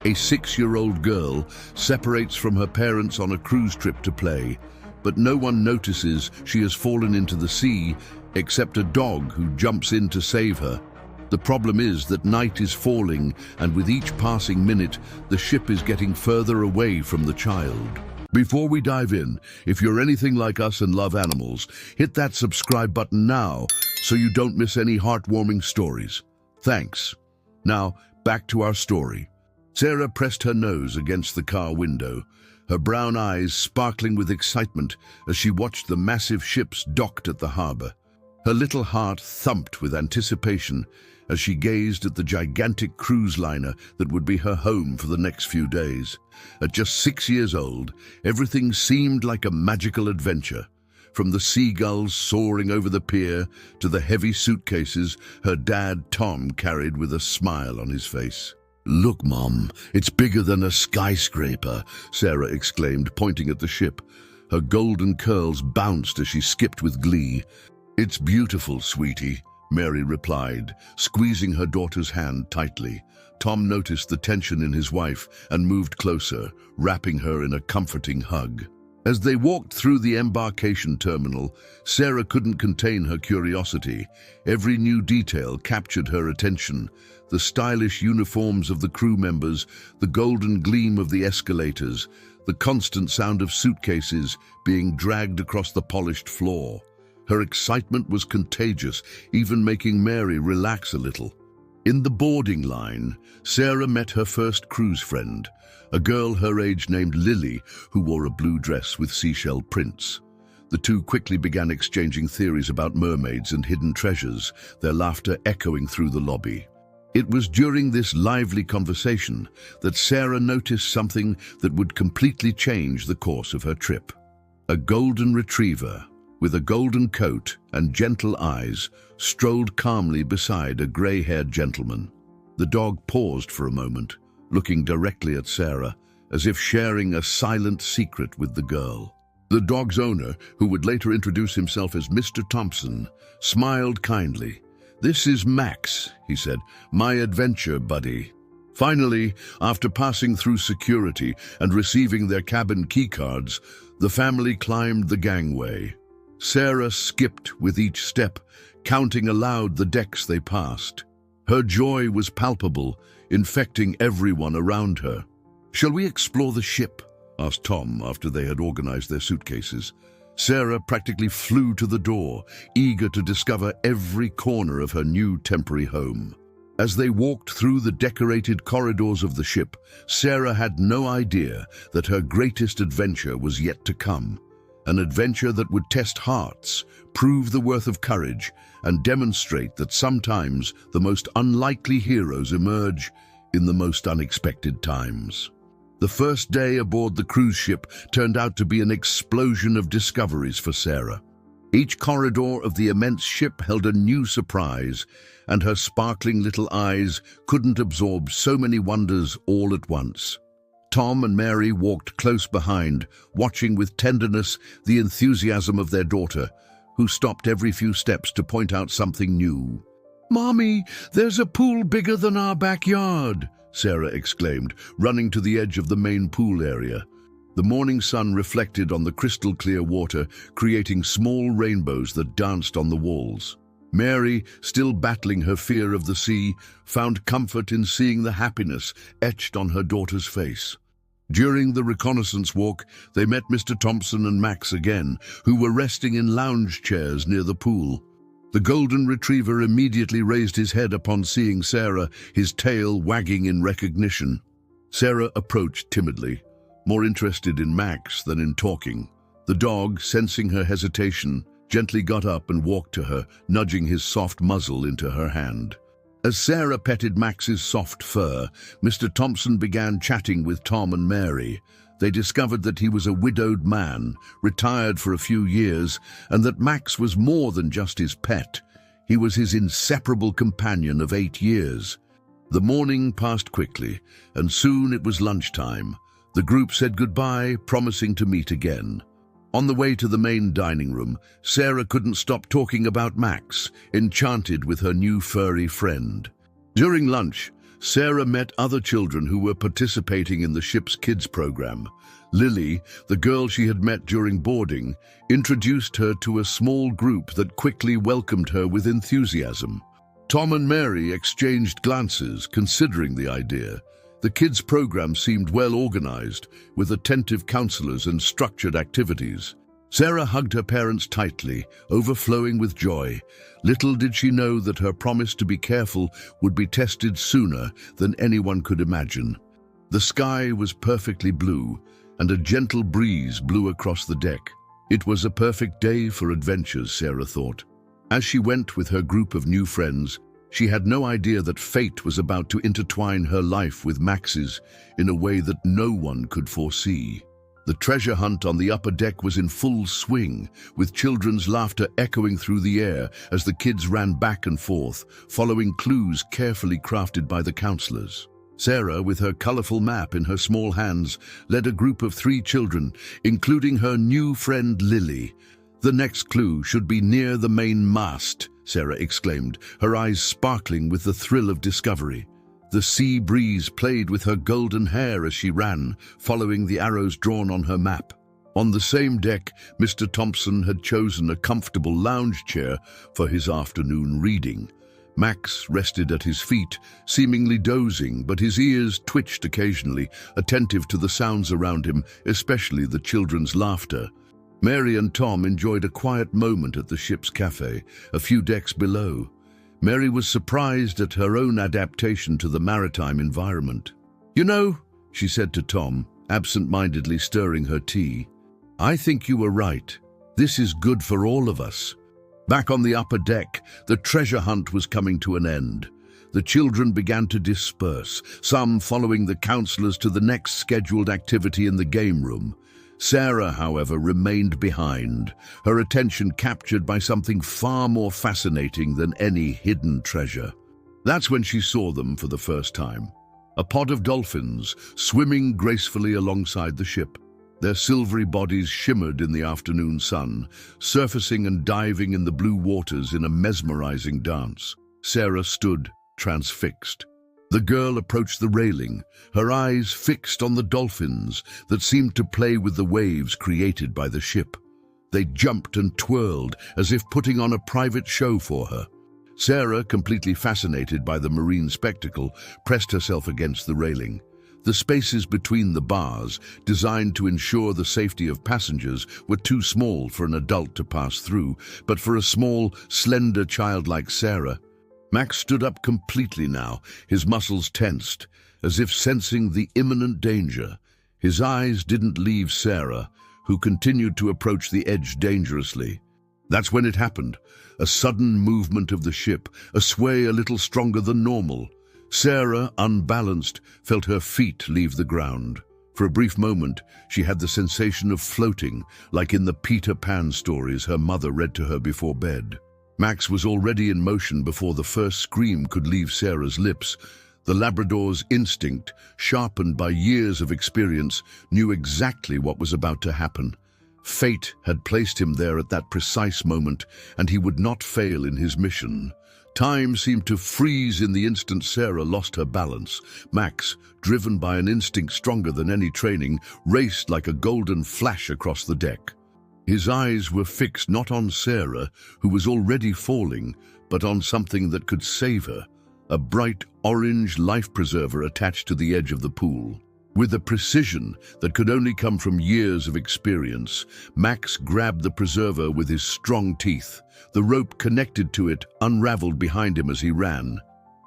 A 6-year-old girl separates from her parents on a cruise trip to play, but no one notices she has fallen into the sea except a dog who jumps in to save her. The problem is that night is falling, and with each passing minute, the ship is getting further away from the child. Before we dive in, if you're anything like us and love animals, hit that subscribe button now so you don't miss any heartwarming stories. Thanks. Now, back to our story. Sarah pressed her nose against the car window, her brown eyes sparkling with excitement as she watched the massive ships docked at the harbor. Her little heart thumped with anticipation as she gazed at the gigantic cruise liner that would be her home for the next few days. At just 6 years old, everything seemed like a magical adventure. From the seagulls soaring over the pier to the heavy suitcases her dad, Tom, carried with a smile on his face. "Look, Mom, it's bigger than a skyscraper," Sarah exclaimed, pointing at the ship. Her golden curls bounced as she skipped with glee. "It's beautiful, sweetie," Mary replied, squeezing her daughter's hand tightly. Tom noticed the tension in his wife and moved closer, wrapping her in a comforting hug. As they walked through the embarkation terminal, Sarah couldn't contain her curiosity. Every new detail captured her attention. The stylish uniforms of the crew members, the golden gleam of the escalators, the constant sound of suitcases being dragged across the polished floor. Her excitement was contagious, even making Mary relax a little. In the boarding line, Sarah met her first cruise friend, a girl her age named Lily, who wore a blue dress with seashell prints. The two quickly began exchanging theories about mermaids and hidden treasures, their laughter echoing through the lobby. It was during this lively conversation that Sarah noticed something that would completely change the course of her trip. A golden retriever, with a golden coat and gentle eyes, strolled calmly beside a grey-haired gentleman. The dog paused for a moment, looking directly at Sarah, as if sharing a silent secret with the girl. The dog's owner, who would later introduce himself as Mr. Thompson, smiled kindly. "This is Max," he said, "my adventure buddy." Finally, after passing through security and receiving their cabin keycards, the family climbed the gangway. Sarah skipped with each step, counting aloud the decks they passed. Her joy was palpable, infecting everyone around her. "Shall we explore the ship?" asked Tom after they had organized their suitcases. Sarah practically flew to the door, eager to discover every corner of her new temporary home. As they walked through the decorated corridors of the ship, Sarah had no idea that her greatest adventure was yet to come. An adventure that would test hearts, prove the worth of courage, and demonstrate that sometimes the most unlikely heroes emerge in the most unexpected times. The first day aboard the cruise ship turned out to be an explosion of discoveries for Sarah. Each corridor of the immense ship held a new surprise, and her sparkling little eyes couldn't absorb so many wonders all at once. Tom and Mary walked close behind, watching with tenderness the enthusiasm of their daughter, who stopped every few steps to point out something new. "Mommy, there's a pool bigger than our backyard," Sarah exclaimed, running to the edge of the main pool area. The morning sun reflected on the crystal-clear water, creating small rainbows that danced on the walls. Mary, still battling her fear of the sea, found comfort in seeing the happiness etched on her daughter's face. During the reconnaissance walk, they met Mr. Thompson and Max again, who were resting in lounge chairs near the pool. The golden retriever immediately raised his head upon seeing Sarah, his tail wagging in recognition. Sarah approached timidly, more interested in Max than in talking. The dog, sensing her hesitation, gently got up and walked to her, nudging his soft muzzle into her hand. As Sarah petted Max's soft fur, Mr. Thompson began chatting with Tom and Mary. They discovered that he was a widowed man, retired for a few years, and that Max was more than just his pet. He was his inseparable companion of 8 years. The morning passed quickly, and soon it was lunchtime. The group said goodbye, promising to meet again. On the way to the main dining room, Sarah couldn't stop talking about Max, enchanted with her new furry friend. During lunch, Sarah met other children who were participating in the ship's kids program. Lily, the girl she had met during boarding, introduced her to a small group that quickly welcomed her with enthusiasm. Tom and Mary exchanged glances, considering the idea. The kids' program seemed well organized, with attentive counselors and structured activities. Sarah hugged her parents tightly, overflowing with joy. Little did she know that her promise to be careful would be tested sooner than anyone could imagine. The sky was perfectly blue, and a gentle breeze blew across the deck. It was a perfect day for adventures, Sarah thought. As she went with her group of new friends, she had no idea that fate was about to intertwine her life with Max's in a way that no one could foresee. The treasure hunt on the upper deck was in full swing, with children's laughter echoing through the air as the kids ran back and forth, following clues carefully crafted by the counselors. Sarah, with her colorful map in her small hands, led a group of 3 children, including her new friend Lily. "The next clue should be near the main mast," Sarah exclaimed, her eyes sparkling with the thrill of discovery. The sea breeze played with her golden hair as she ran, following the arrows drawn on her map. On the same deck, Mr. Thompson had chosen a comfortable lounge chair for his afternoon reading. Max rested at his feet, seemingly dozing, but his ears twitched occasionally, attentive to the sounds around him, especially the children's laughter. Mary and Tom enjoyed a quiet moment at the ship's cafe, a few decks below. Mary was surprised at her own adaptation to the maritime environment. "You know," she said to Tom, absent-mindedly stirring her tea, "I think you were right. This is good for all of us." Back on the upper deck, the treasure hunt was coming to an end. The children began to disperse, some following the counselors to the next scheduled activity in the game room. Sarah, however, remained behind, her attention captured by something far more fascinating than any hidden treasure. That's when she saw them for the first time. A pod of dolphins swimming gracefully alongside the ship. Their silvery bodies shimmered in the afternoon sun, surfacing and diving in the blue waters in a mesmerizing dance. Sarah stood, transfixed. The girl approached the railing, her eyes fixed on the dolphins that seemed to play with the waves created by the ship. They jumped and twirled as if putting on a private show for her. Sarah, completely fascinated by the marine spectacle, pressed herself against the railing. The spaces between the bars, designed to ensure the safety of passengers, were too small for an adult to pass through, but for a small, slender child like Sarah. Max stood up completely now, his muscles tensed, as if sensing the imminent danger. His eyes didn't leave Sarah, who continued to approach the edge dangerously. That's when it happened. A sudden movement of the ship, a sway a little stronger than normal. Sarah, unbalanced, felt her feet leave the ground. For a brief moment, she had the sensation of floating, like in the Peter Pan stories her mother read to her before bed. Max was already in motion before the first scream could leave Sarah's lips. The Labrador's instinct, sharpened by years of experience, knew exactly what was about to happen. Fate had placed him there at that precise moment, and he would not fail in his mission. Time seemed to freeze in the instant Sarah lost her balance. Max, driven by an instinct stronger than any training, raced like a golden flash across the deck. His eyes were fixed not on Sarah, who was already falling, but on something that could save her, a bright orange life preserver attached to the edge of the pool. With a precision that could only come from years of experience, Max grabbed the preserver with his strong teeth. The rope connected to it unraveled behind him as he ran.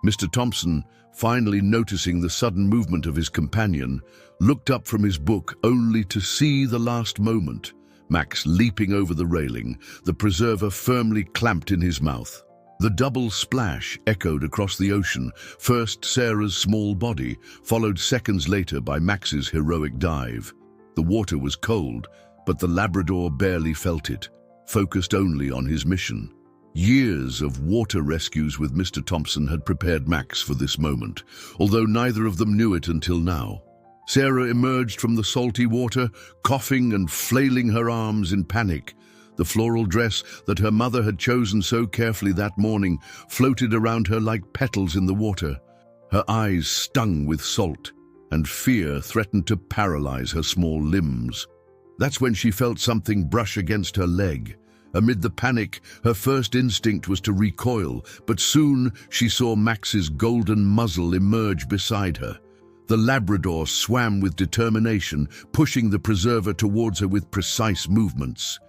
Mr. Thompson, finally noticing the sudden movement of his companion, looked up from his book only to see the last moment. Max leaping over the railing, the preserver firmly clamped in his mouth. The double splash echoed across the ocean, first Sarah's small body, followed seconds later by Max's heroic dive. The water was cold, but the Labrador barely felt it, focused only on his mission. Years of water rescues with Mr. Thompson had prepared Max for this moment, although neither of them knew it until now. Sarah emerged from the salty water, coughing and flailing her arms in panic. The floral dress that her mother had chosen so carefully that morning floated around her like petals in the water. Her eyes stung with salt, and fear threatened to paralyze her small limbs. That's when she felt something brush against her leg. Amid the panic, her first instinct was to recoil, but soon she saw Max's golden muzzle emerge beside her. The Labrador swam with determination, pushing the preserver towards her with precise movements.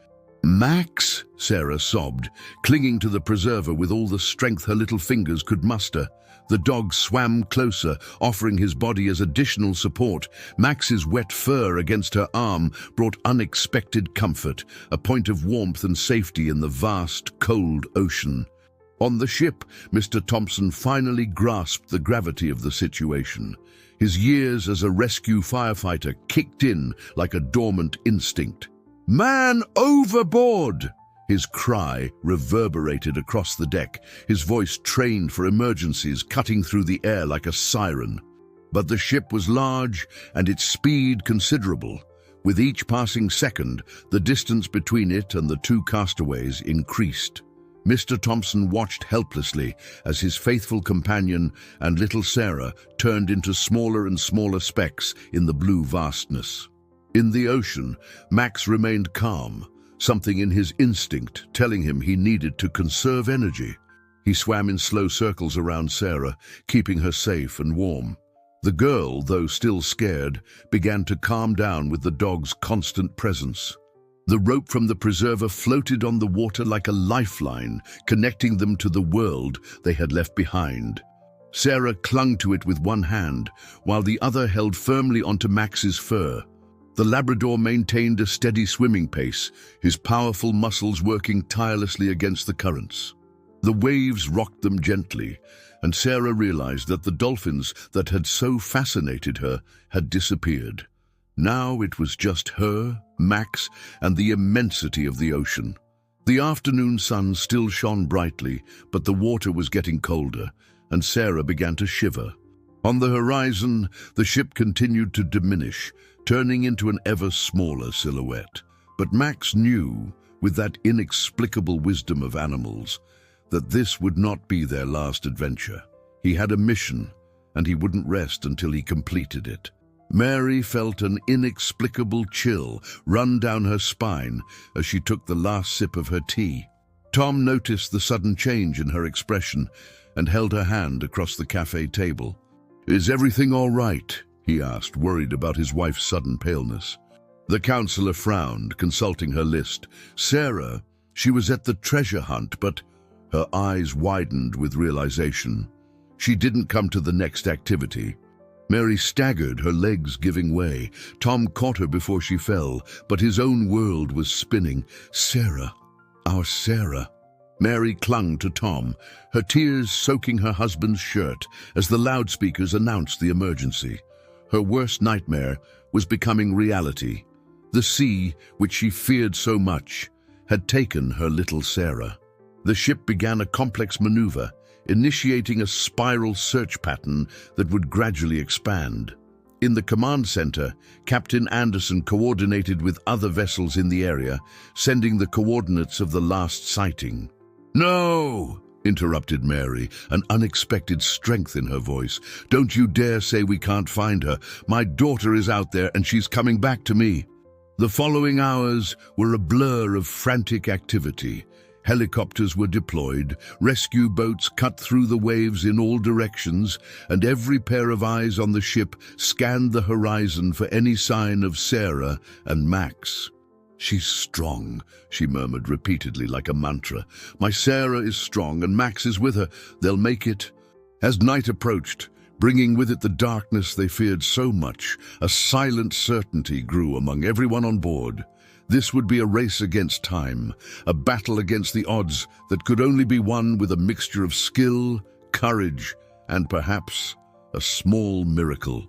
"Max," Sarah sobbed, clinging to the preserver with all the strength her little fingers could muster. The dog swam closer, offering his body as additional support. Max's wet fur against her arm brought unexpected comfort, a point of warmth and safety in the vast, cold ocean. On the ship, Mr. Thompson finally grasped the gravity of the situation. His years as a rescue firefighter kicked in like a dormant instinct. "Man overboard!" His cry reverberated across the deck, his voice trained for emergencies, cutting through the air like a siren. But the ship was large and its speed considerable. With each passing second, the distance between it and the two castaways increased. Mr. Thompson watched helplessly as his faithful companion and little Sarah turned into smaller and smaller specks in the blue vastness. In the ocean, Max remained calm, something in his instinct telling him he needed to conserve energy. He swam in slow circles around Sarah, keeping her safe and warm. The girl, though still scared, began to calm down with the dog's constant presence. The rope from the preserver floated on the water like a lifeline, connecting them to the world they had left behind. Sarah clung to it with one hand, while the other held firmly onto Max's fur. The Labrador maintained a steady swimming pace, his powerful muscles working tirelessly against the currents. The waves rocked them gently, and Sarah realized that the dolphins that had so fascinated her had disappeared. Now it was just her, Max, and the immensity of the ocean. The afternoon sun still shone brightly, but the water was getting colder, and Sarah began to shiver. On the horizon, the ship continued to diminish, turning into an ever smaller silhouette. But Max knew, with that inexplicable wisdom of animals, that this would not be their last adventure. He had a mission, and he wouldn't rest until he completed it. Mary felt an inexplicable chill run down her spine as she took the last sip of her tea. Tom noticed the sudden change in her expression and held her hand across the cafe table. "Is everything all right?" he asked, worried about his wife's sudden paleness. The counselor frowned, consulting her list. Sarah, she was at the treasure hunt, but her eyes widened with realization. She didn't come to the next activity. Mary staggered, her legs giving way. Tom caught her before she fell, but his own world was spinning. "Sarah, our Sarah." Mary clung to Tom, her tears soaking her husband's shirt as the loudspeakers announced the emergency. Her worst nightmare was becoming reality. The sea, which she feared so much, had taken her little Sarah. The ship began a complex maneuver, initiating a spiral search pattern that would gradually expand. In the command center, Captain Anderson coordinated with other vessels in the area, sending the coordinates of the last sighting. "No!" interrupted Mary, an unexpected strength in her voice. "Don't you dare say we can't find her. My daughter is out there and she's coming back to me." The following hours were a blur of frantic activity. Helicopters were deployed, rescue boats cut through the waves in all directions, and every pair of eyes on the ship scanned the horizon for any sign of Sarah and Max. "She's strong," she murmured repeatedly like a mantra. "My Sarah is strong and Max is with her. They'll make it." As night approached, bringing with it the darkness they feared so much, a silent certainty grew among everyone on board. This would be a race against time, a battle against the odds that could only be won with a mixture of skill, courage, and perhaps a small miracle.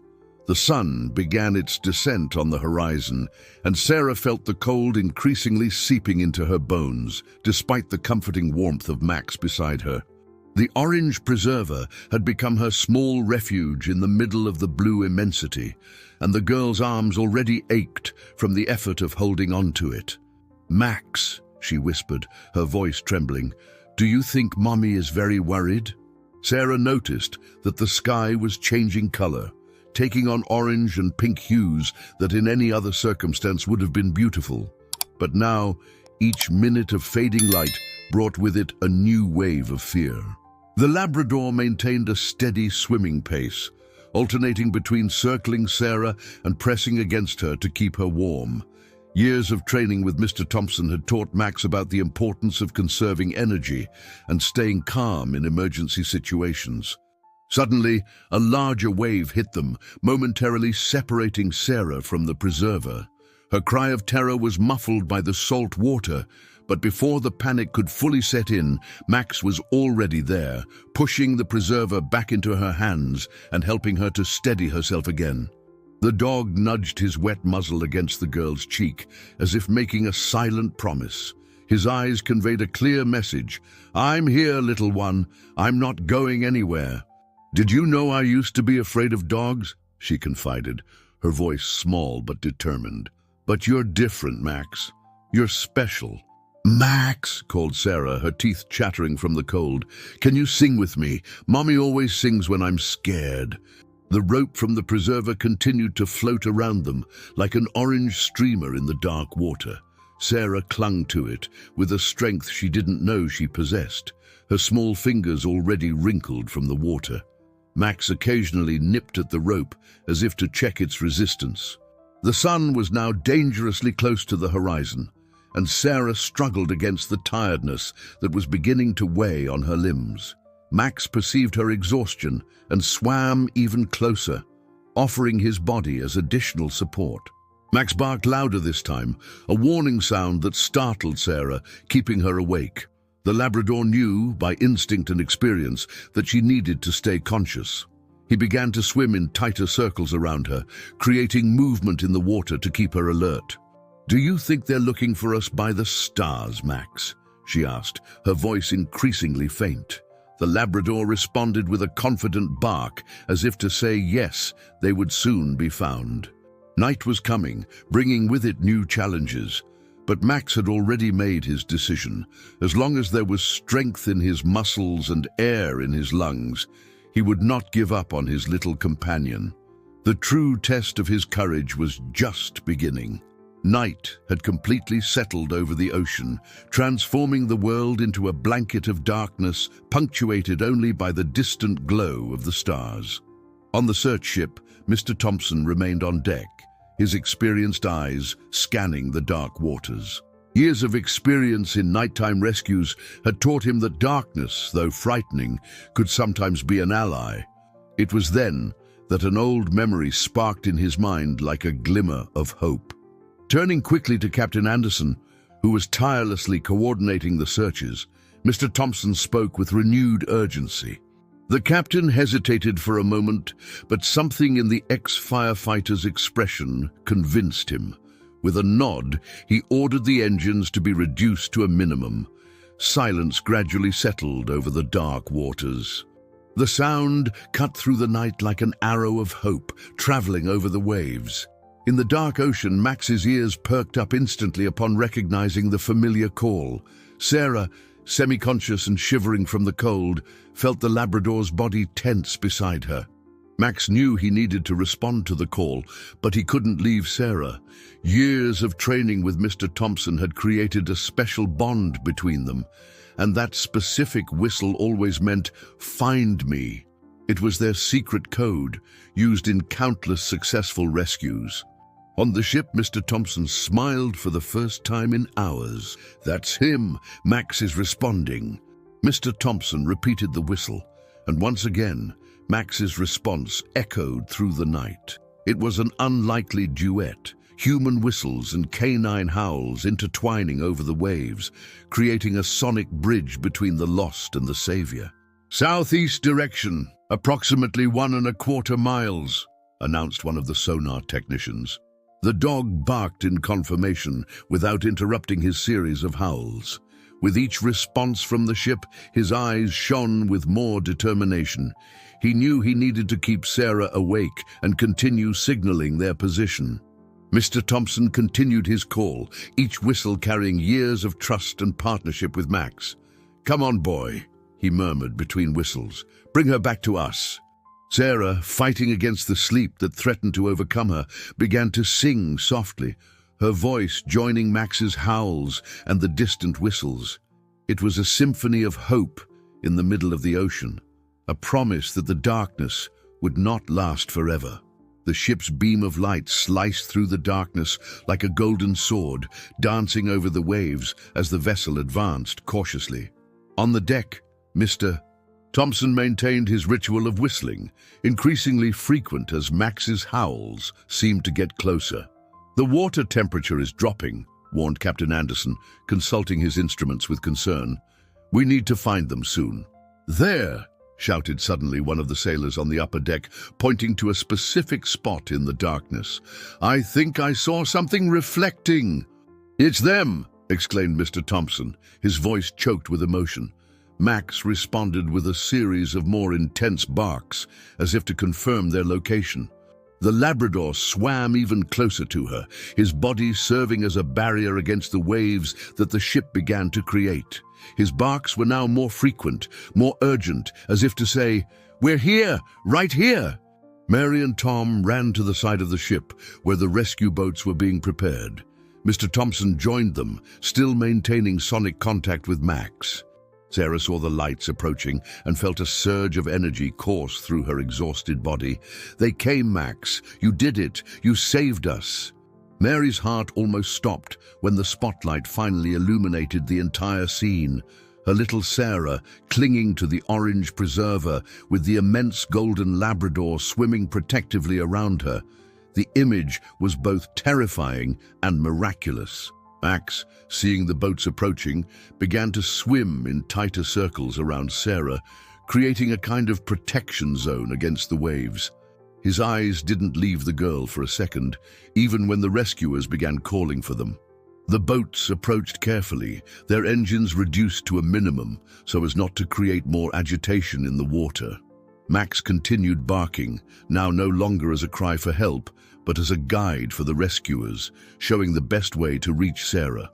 The sun began its descent on the horizon, and Sarah felt the cold increasingly seeping into her bones, despite the comforting warmth of Max beside her. The orange preserver had become her small refuge in the middle of the blue immensity, and the girl's arms already ached from the effort of holding on to it. "Max," she whispered, her voice trembling, "do you think Mommy is very worried?" Sarah noticed that the sky was changing color, taking on orange and pink hues that in any other circumstance would have been beautiful. But now, each minute of fading light brought with it a new wave of fear. The Labrador maintained a steady swimming pace, alternating between circling Sarah and pressing against her to keep her warm. Years of training with Mr. Thompson had taught Max about the importance of conserving energy and staying calm in emergency situations. Suddenly, a larger wave hit them, momentarily separating Sarah from the preserver. Her cry of terror was muffled by the salt water, but before the panic could fully set in, Max was already there, pushing the preserver back into her hands and helping her to steady herself again. The dog nudged his wet muzzle against the girl's cheek, as if making a silent promise. His eyes conveyed a clear message. "I'm here, little one. I'm not going anywhere." "Did you know I used to be afraid of dogs?" she confided, her voice small but determined. "But you're different, Max. You're special." "Max," called Sarah, her teeth chattering from the cold. "Can you sing with me? Mommy always sings when I'm scared." The rope from the preserver continued to float around them like an orange streamer in the dark water. Sarah clung to it with a strength she didn't know she possessed, her small fingers already wrinkled from the water. Max occasionally nipped at the rope as if to check its resistance. The sun was now dangerously close to the horizon, and Sarah struggled against the tiredness that was beginning to weigh on her limbs. Max perceived her exhaustion and swam even closer, offering his body as additional support. Max barked louder this time, a warning sound that startled Sarah, keeping her awake. The Labrador knew, by instinct and experience, that she needed to stay conscious. He began to swim in tighter circles around her, creating movement in the water to keep her alert. "Do you think they're looking for us by the stars, Max?" she asked, her voice increasingly faint. The Labrador responded with a confident bark, as if to say yes, they would soon be found. Night was coming, bringing with it new challenges. But Max had already made his decision. As long as there was strength in his muscles and air in his lungs, he would not give up on his little companion. The true test of his courage was just beginning. Night had completely settled over the ocean, transforming the world into a blanket of darkness punctuated only by the distant glow of the stars. On the search ship, Mr. Thompson remained on deck, his experienced eyes scanning the dark waters. Years of experience in nighttime rescues had taught him that darkness, though frightening, could sometimes be an ally. It was then that an old memory sparked in his mind like a glimmer of hope. Turning quickly to Captain Anderson, who was tirelessly coordinating the searches, Mr. Thompson spoke with renewed urgency. The captain hesitated for a moment, but something in the ex-firefighter's expression convinced him. With a nod, he ordered the engines to be reduced to a minimum. Silence gradually settled over the dark waters. The sound cut through the night like an arrow of hope, traveling over the waves. In the dark ocean, Max's ears perked up instantly upon recognizing the familiar call. Sarah, semi-conscious and shivering from the cold, felt the Labrador's body tense beside her. Max knew he needed to respond to the call, but he couldn't leave Sarah. Years of training with Mr. Thompson had created a special bond between them, and that specific whistle always meant, "Find me." It was their secret code, used in countless successful rescues. On the ship, Mr. Thompson smiled for the first time in hours. "That's him. Max is responding." Mr. Thompson repeated the whistle, and once again, Max's response echoed through the night. It was an unlikely duet, human whistles and canine howls intertwining over the waves, creating a sonic bridge between the lost and the savior. "Southeast direction, approximately 1¼ miles, announced one of the sonar technicians. The dog barked in confirmation without interrupting his series of howls. With each response from the ship, his eyes shone with more determination. He knew he needed to keep Sarah awake and continue signaling their position. Mr. Thompson continued his call, each whistle carrying years of trust and partnership with Max. "Come on, boy. he murmured between whistles. "Bring her back to us." Sarah, fighting against the sleep that threatened to overcome her, began to sing softly, her voice joining Max's howls and the distant whistles. It was a symphony of hope in the middle of the ocean, a promise that the darkness would not last forever. The ship's beam of light sliced through the darkness like a golden sword, dancing over the waves as the vessel advanced cautiously. On the deck, Mr. Thompson maintained his ritual of whistling, increasingly frequent as Max's howls seemed to get closer. "The water temperature is dropping," warned Captain Anderson, consulting his instruments with concern. "We need to find them soon." "There!" shouted suddenly one of the sailors on the upper deck, pointing to a specific spot in the darkness. "I think I saw something reflecting." "It's them!" exclaimed Mr. Thompson, his voice choked with emotion. Max responded with a series of more intense barks, as if to confirm their location. The Labrador swam even closer to her, his body serving as a barrier against the waves that the ship began to create. His barks were now more frequent, more urgent, as if to say, "We're here, right here." Mary and Tom ran to the side of the ship, where the rescue boats were being prepared. Mr. Thompson joined them, still maintaining sonic contact with Max. Sarah saw the lights approaching and felt a surge of energy course through her exhausted body. "They came, Max. You did it. You saved us." Mary's heart almost stopped when the spotlight finally illuminated the entire scene. Her little Sarah clinging to the orange preserver with the immense golden Labrador swimming protectively around her. The image was both terrifying and miraculous. Max, seeing the boats approaching, began to swim in tighter circles around Sarah, creating a kind of protection zone against the waves. His eyes didn't leave the girl for a second, even when the rescuers began calling for them. The boats approached carefully, their engines reduced to a minimum so as not to create more agitation in the water. Max continued barking, now no longer as a cry for help, but as a guide for the rescuers, showing the best way to reach Sarah.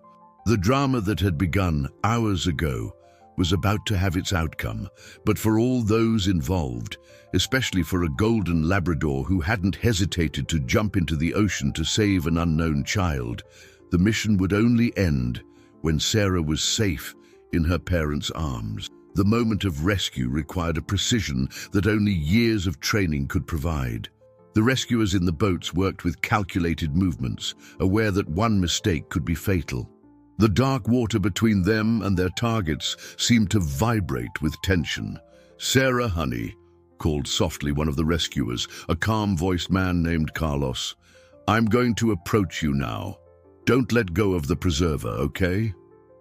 The drama that had begun hours ago was about to have its outcome, but for all those involved, especially for a golden Labrador who hadn't hesitated to jump into the ocean to save an unknown child, the mission would only end when Sarah was safe in her parents' arms. The moment of rescue required a precision that only years of training could provide. The rescuers in the boats worked with calculated movements, aware that one mistake could be fatal. The dark water between them and their targets seemed to vibrate with tension. "Sarah, honey," called softly one of the rescuers, a calm-voiced man named Carlos. "I'm going to approach you now. Don't let go of the preserver, okay?"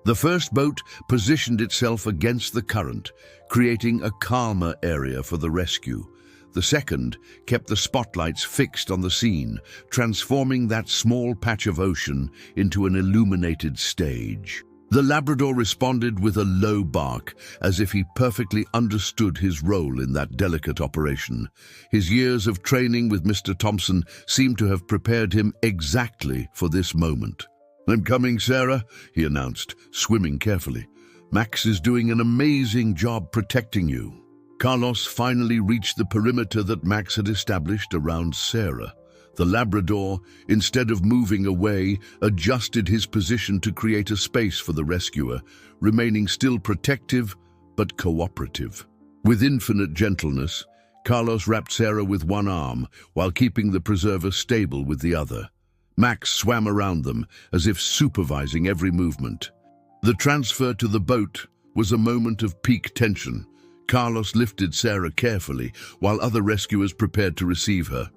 The first boat positioned itself against the current, creating a calmer area for the rescue. The second kept the spotlights fixed on the scene, transforming that small patch of ocean into an illuminated stage. The Labrador responded with a low bark, as if he perfectly understood his role in that delicate operation. His years of training with Mr. Thompson seemed to have prepared him exactly for this moment. "I'm coming, Sarah," he announced, swimming carefully. "Max is doing an amazing job protecting you." Carlos finally reached the perimeter that Max had established around Sarah. The Labrador, instead of moving away, adjusted his position to create a space for the rescuer, remaining still protective but cooperative. With infinite gentleness, Carlos wrapped Sarah with one arm while keeping the preserver stable with the other. Max swam around them as if supervising every movement. The transfer to the boat was a moment of peak tension. Carlos lifted Sarah carefully while other rescuers prepared to receive her.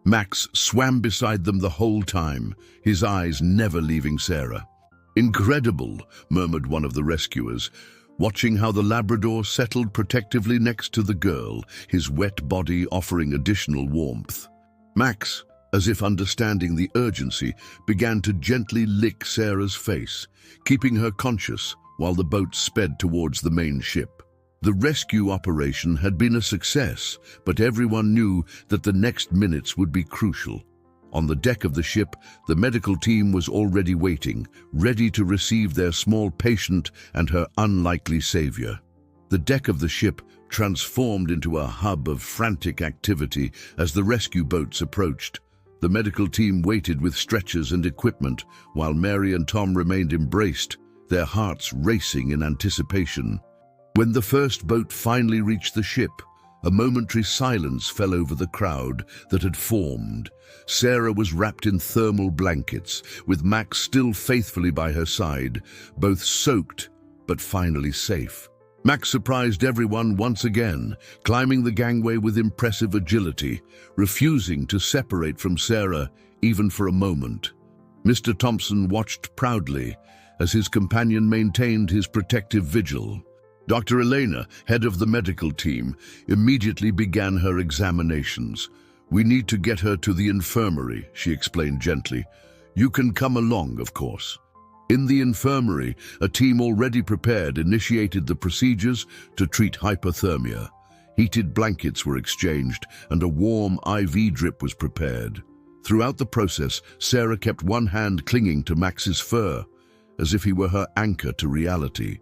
Max swam beside them the whole time, his eyes never leaving Sarah. "Incredible," murmured one of the rescuers, watching how the Labrador settled protectively next to the girl, his wet body offering additional warmth. Max, as if understanding the urgency, began to gently lick Sarah's face, keeping her conscious while the boat sped towards the main ship. The rescue operation had been a success, but everyone knew that the next minutes would be crucial. On the deck of the ship, the medical team was already waiting, ready to receive their small patient and her unlikely savior. The deck of the ship transformed into a hub of frantic activity as the rescue boats approached. The medical team waited with stretchers and equipment, while Mary and Tom remained embraced, their hearts racing in anticipation. When the first boat finally reached the ship, a momentary silence fell over the crowd that had formed. Sarah was wrapped in thermal blankets, with Max still faithfully by her side, both soaked but finally safe. Max surprised everyone once again, climbing the gangway with impressive agility, refusing to separate from Sarah even for a moment. Mr. Thompson watched proudly as his companion maintained his protective vigil. Dr. Elena, head of the medical team, immediately began her examinations. "We need to get her to the infirmary," she explained gently. "You can come along, of course." In the infirmary, a team already prepared initiated the procedures to treat hypothermia. Heated blankets were exchanged and a warm IV drip was prepared. Throughout the process, Sarah kept one hand clinging to Max's fur, as if he were her anchor to reality.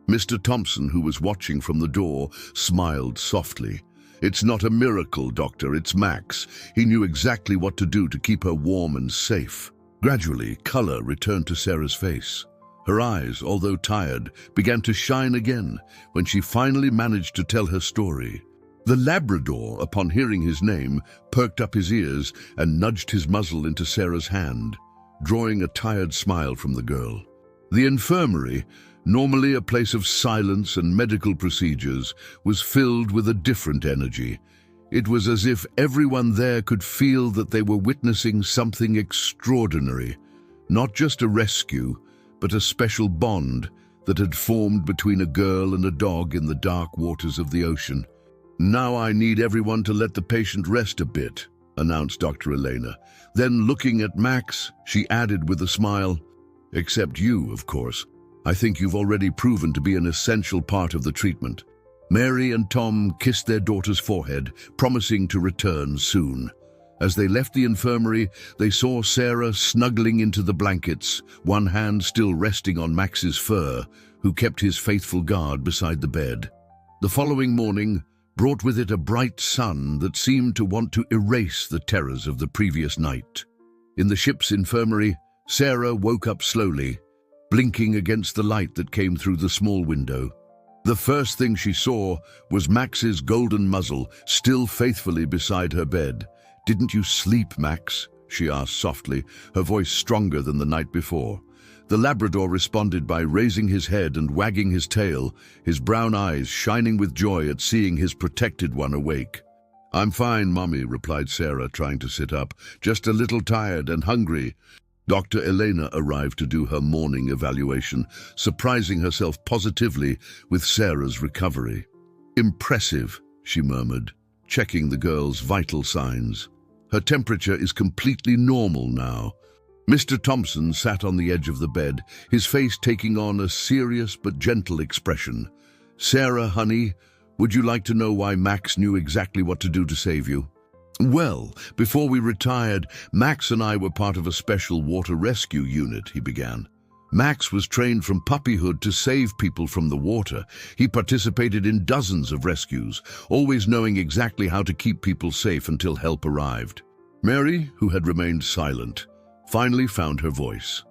Mr. Thompson, who was watching from the door, smiled softly. "It's not a miracle, Doctor, it's Max. He knew exactly what to do to keep her warm and safe." Gradually, color returned to Sarah's face. Her eyes, although tired, began to shine again when she finally managed to tell her story. The Labrador, upon hearing his name, perked up his ears and nudged his muzzle into Sarah's hand, drawing a tired smile from the girl. The infirmary, normally a place of silence and medical procedures, was filled with a different energy. It was as if everyone there could feel that they were witnessing something extraordinary, not just a rescue, but a special bond that had formed between a girl and a dog in the dark waters of the ocean. "Now I need everyone to let the patient rest a bit," announced Dr. Elena. Then, looking at Max, she added with a smile, "Except you, of course. I think you've already proven to be an essential part of the treatment." Mary and Tom kissed their daughter's forehead, promising to return soon. As they left the infirmary, they saw Sarah snuggling into the blankets, one hand still resting on Max's fur, who kept his faithful guard beside the bed. The following morning brought with it a bright sun that seemed to want to erase the terrors of the previous night. In the ship's infirmary, Sarah woke up slowly, blinking against the light that came through the small window. The first thing she saw was Max's golden muzzle still faithfully beside her bed. "Didn't you sleep, Max?" she asked softly, her voice stronger than the night before. The Labrador responded by raising his head and wagging his tail, his brown eyes shining with joy at seeing his protected one awake. "I'm fine, Mommy," replied Sarah, trying to sit up. "Just a little tired and hungry." Dr. Elena arrived to do her morning evaluation, surprising herself positively with Sarah's recovery. "Impressive," she murmured, checking the girl's vital signs. "Her temperature is completely normal now." Mr. Thompson sat on the edge of the bed, his face taking on a serious but gentle expression. "Sarah, honey, would you like to know why Max knew exactly what to do to save you?" "Well, before we retired, Max and I were part of a special water rescue unit," he began. "Max was trained from puppyhood to save people from the water. He participated in dozens of rescues, always knowing exactly how to keep people safe until help arrived." Mary, who had remained silent, finally found her voice.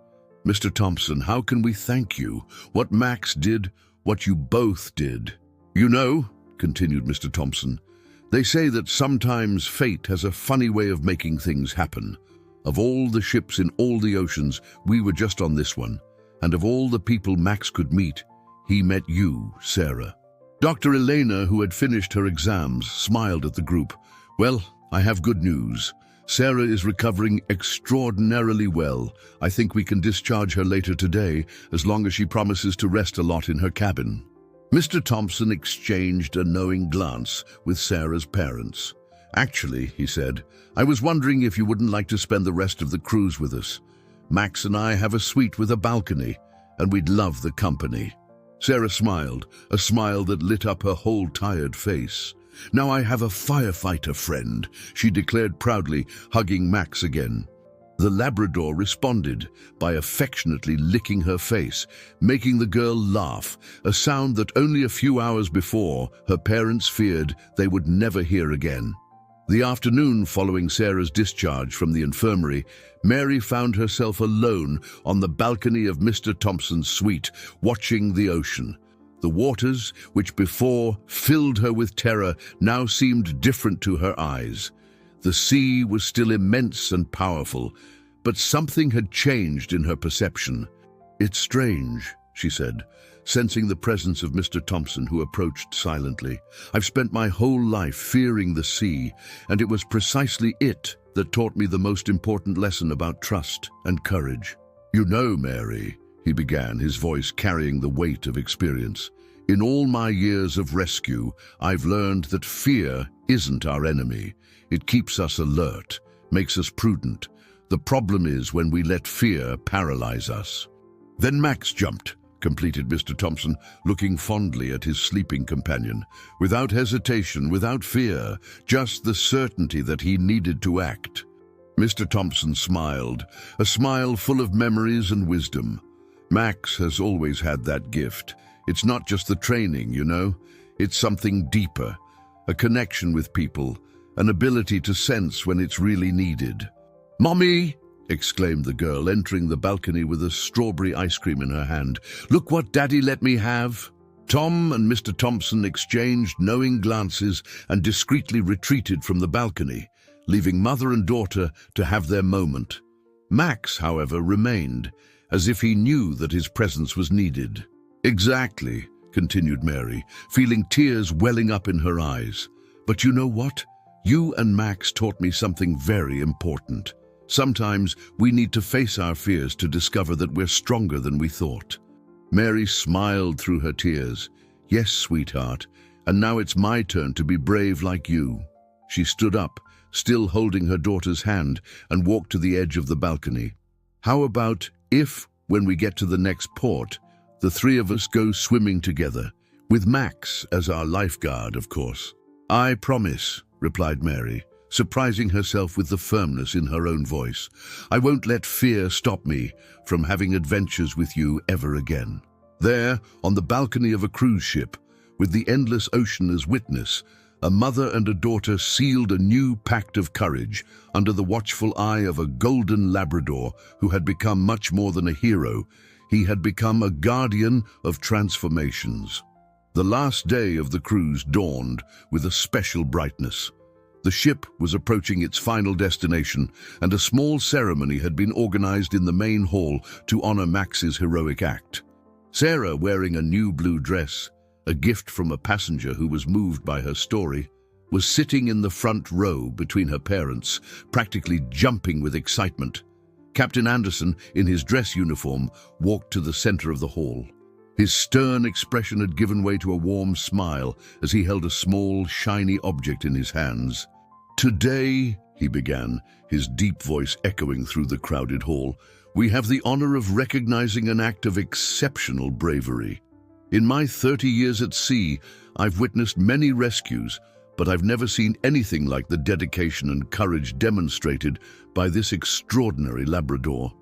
"Mr. Thompson, how can we thank you? What Max did, what you both did." "You know," continued Mr. Thompson, "they say that sometimes fate has a funny way of making things happen. Of all the ships in all the oceans, we were just on this one. And of all the people Max could meet, he met you, Sarah." Dr. Elena, who had finished her exams, smiled at the group. "Well, I have good news. Sarah is recovering extraordinarily well. I think we can discharge her later today, as long as she promises to rest a lot in her cabin." Mr. Thompson exchanged a knowing glance with Sarah's parents. "Actually," he said, "I was wondering if you wouldn't like to spend the rest of the cruise with us. Max and I have a suite with a balcony, and we'd love the company." Sarah smiled, a smile that lit up her whole tired face. "Now I have a firefighter friend," she declared proudly, hugging Max again. The Labrador responded by affectionately licking her face, making the girl laugh, a sound that only a few hours before her parents feared they would never hear again. The afternoon following Sarah's discharge from the infirmary, Mary found herself alone on the balcony of Mr. Thompson's suite, watching the ocean. The waters, which before filled her with terror, now seemed different to her eyes. The sea was still immense and powerful, but something had changed in her perception. "It's strange," she said, sensing the presence of Mr. Thompson, who approached silently. "I've spent my whole life fearing the sea, and it was precisely it that taught me the most important lesson about trust and courage." "You know, Mary," he began, his voice carrying the weight of experience, "in all my years of rescue, I've learned that fear isn't our enemy. It keeps us alert, makes us prudent. The problem is when we let fear paralyze us." "Then Max jumped," completed Mr. Thompson, looking fondly at his sleeping companion. "Without hesitation, without fear, just the certainty that he needed to act." Mr. Thompson smiled, a smile full of memories and wisdom. "Max has always had that gift. It's not just the training, you know. It's something deeper, a connection with people, an ability to sense when it's really needed." "Mommy!" exclaimed the girl, entering the balcony with a strawberry ice cream in her hand. "Look what Daddy let me have." Tom and Mr. Thompson exchanged knowing glances and discreetly retreated from the balcony, leaving mother and daughter to have their moment. Max, however, remained, as if he knew that his presence was needed. "Exactly," continued Mary, feeling tears welling up in her eyes. "But you know what? You and Max taught me something very important. Sometimes we need to face our fears to discover that we're stronger than we thought." Mary smiled through her tears. "Yes, sweetheart, and now it's my turn to be brave like you." She stood up, still holding her daughter's hand, and walked to the edge of the balcony. "How about if, when we get to the next port, the three of us go swimming together, with Max as our lifeguard, of course?" "I promise," replied Mary, surprising herself with the firmness in her own voice. "I won't let fear stop me from having adventures with you ever again." There, on the balcony of a cruise ship, with the endless ocean as witness, a mother and a daughter sealed a new pact of courage under the watchful eye of a golden Labrador who had become much more than a hero. He had become a guardian of transformations. The last day of the cruise dawned with a special brightness. The ship was approaching its final destination, and a small ceremony had been organized in the main hall to honor Max's heroic act. Sarah, wearing a new blue dress, a gift from a passenger who was moved by her story, was sitting in the front row between her parents, practically jumping with excitement. Captain Anderson, in his dress uniform, walked to the center of the hall. His stern expression had given way to a warm smile as he held a small, shiny object in his hands. "Today," he began, his deep voice echoing through the crowded hall, "we have the honor of recognizing an act of exceptional bravery. In my 30 years at sea, I've witnessed many rescues, but I've never seen anything like the dedication and courage demonstrated by this extraordinary Labrador."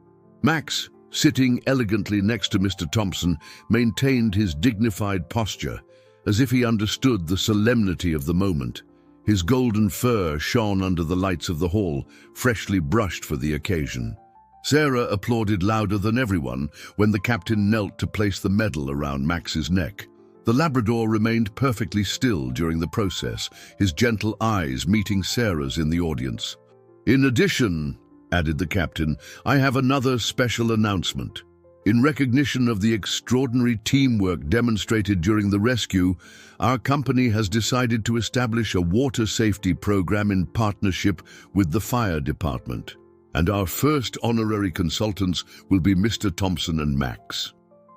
Max, sitting elegantly next to Mr. Thompson, maintained his dignified posture, as if he understood the solemnity of the moment. His golden fur shone under the lights of the hall, freshly brushed for the occasion. Sarah applauded louder than everyone when the captain knelt to place the medal around Max's neck. The Labrador remained perfectly still during the process, his gentle eyes meeting Sarah's in the audience. "In addition," added the captain, "I have another special announcement. In recognition of the extraordinary teamwork demonstrated during the rescue, our company has decided to establish a water safety program in partnership with the fire department. And our first honorary consultants will be Mr. Thompson and Max."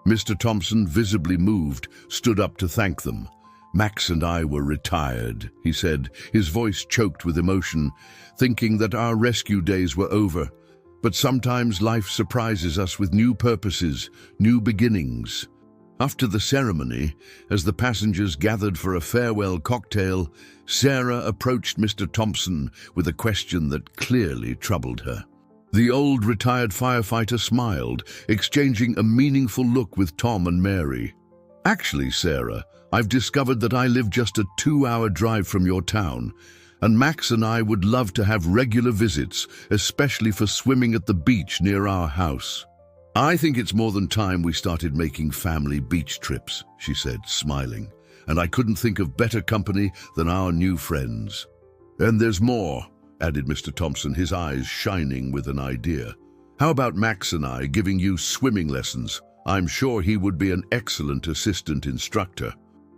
Mr. Thompson, visibly moved, stood up to thank them. "Max and I were retired," he said, his voice choked with emotion, "thinking that our rescue days were over. But sometimes life surprises us with new purposes, new beginnings." After the ceremony, as the passengers gathered for a farewell cocktail, Sarah approached Mr. Thompson with a question that clearly troubled her. The old retired firefighter smiled, exchanging a meaningful look with Tom and Mary. "Actually, Sarah, I've discovered that I live just a 2-hour drive from your town, and Max and I would love to have regular visits, especially for swimming at the beach near our house." "I think it's more than time we started making family beach trips," she said, smiling, "and I couldn't think of better company than our new friends." "And there's more," added Mr. Thompson, his eyes shining with an idea. "How about Max and I giving you swimming lessons? I'm sure he would be an excellent assistant instructor."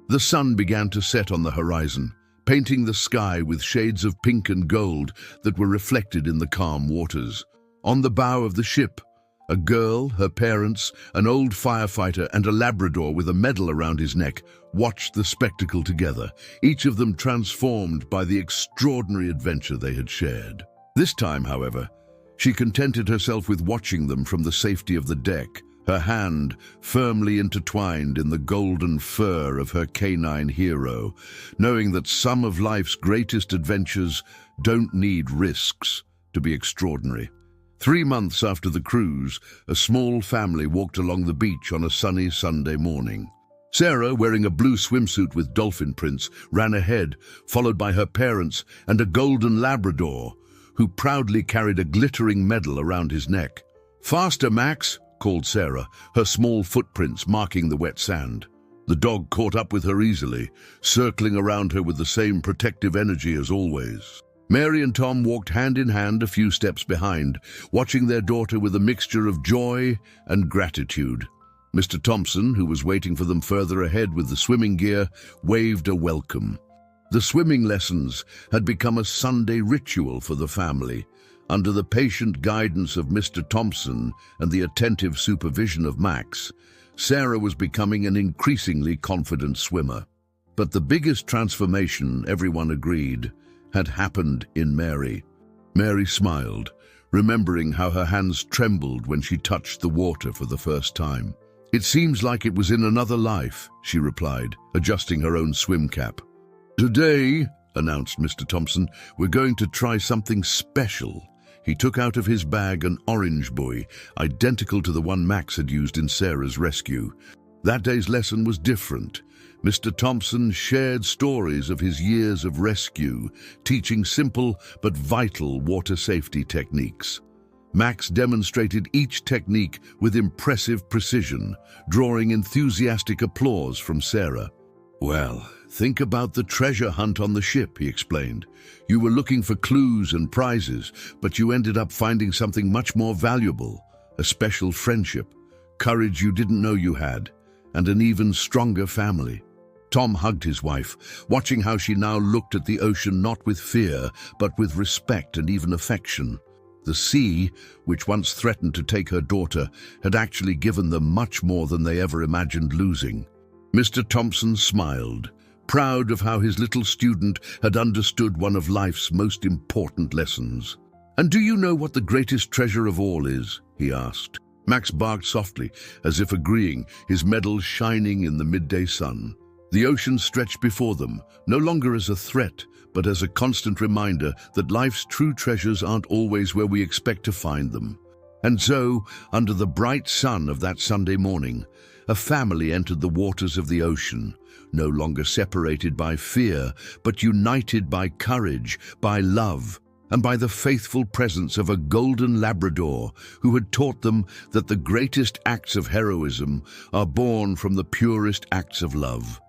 The sun began to set on the horizon, painting the sky with shades of pink and gold that were reflected in the calm waters. On the bow of the ship, a girl, her parents, an old firefighter, and a Labrador with a medal around his neck watched the spectacle together, each of them transformed by the extraordinary adventure they had shared. This time, however, she contented herself with watching them from the safety of the deck, her hand firmly intertwined in the golden fur of her canine hero, knowing that some of life's greatest adventures don't need risks to be extraordinary. 3 months after the cruise, a small family walked along the beach on a sunny Sunday morning. Sarah, wearing a blue swimsuit with dolphin prints, ran ahead, followed by her parents and a golden Labrador, who proudly carried a glittering medal around his neck. "Faster, Max," called Sarah, her small footprints marking the wet sand. The dog caught up with her easily, circling around her with the same protective energy as always. Mary and Tom walked hand in hand a few steps behind, watching their daughter with a mixture of joy and gratitude. Mr. Thompson, who was waiting for them further ahead with the swimming gear, waved a welcome. The swimming lessons had become a Sunday ritual for the family. Under the patient guidance of Mr. Thompson and the attentive supervision of Max, Sarah was becoming an increasingly confident swimmer. But the biggest transformation, everyone agreed, had happened in Mary. Mary smiled, remembering how her hands trembled when she touched the water for the first time. "It seems like it was in another life," she replied, adjusting her own swim cap. "Today," announced Mr. Thompson, "we're going to try something special." He took out of his bag an orange buoy, identical to the one Max had used in Sarah's rescue. That day's lesson was different. Mr. Thompson shared stories of his years of rescue, teaching simple but vital water safety techniques. Max demonstrated each technique with impressive precision, drawing enthusiastic applause from Sarah. "Well, think about the treasure hunt on the ship," he explained. "You were looking for clues and prizes, but you ended up finding something much more valuable, a special friendship, courage you didn't know you had, and an even stronger family." Tom hugged his wife, watching how she now looked at the ocean not with fear, but with respect and even affection. The sea, which once threatened to take her daughter, had actually given them much more than they ever imagined losing. Mr. Thompson smiled, proud of how his little student had understood one of life's most important lessons. "And do you know what the greatest treasure of all is?" he asked. Max barked softly, as if agreeing, his medal shining in the midday sun. The ocean stretched before them, no longer as a threat, but as a constant reminder that life's true treasures aren't always where we expect to find them. And so, under the bright sun of that Sunday morning, a family entered the waters of the ocean, no longer separated by fear, but united by courage, by love, and by the faithful presence of a golden Labrador who had taught them that the greatest acts of heroism are born from the purest acts of love.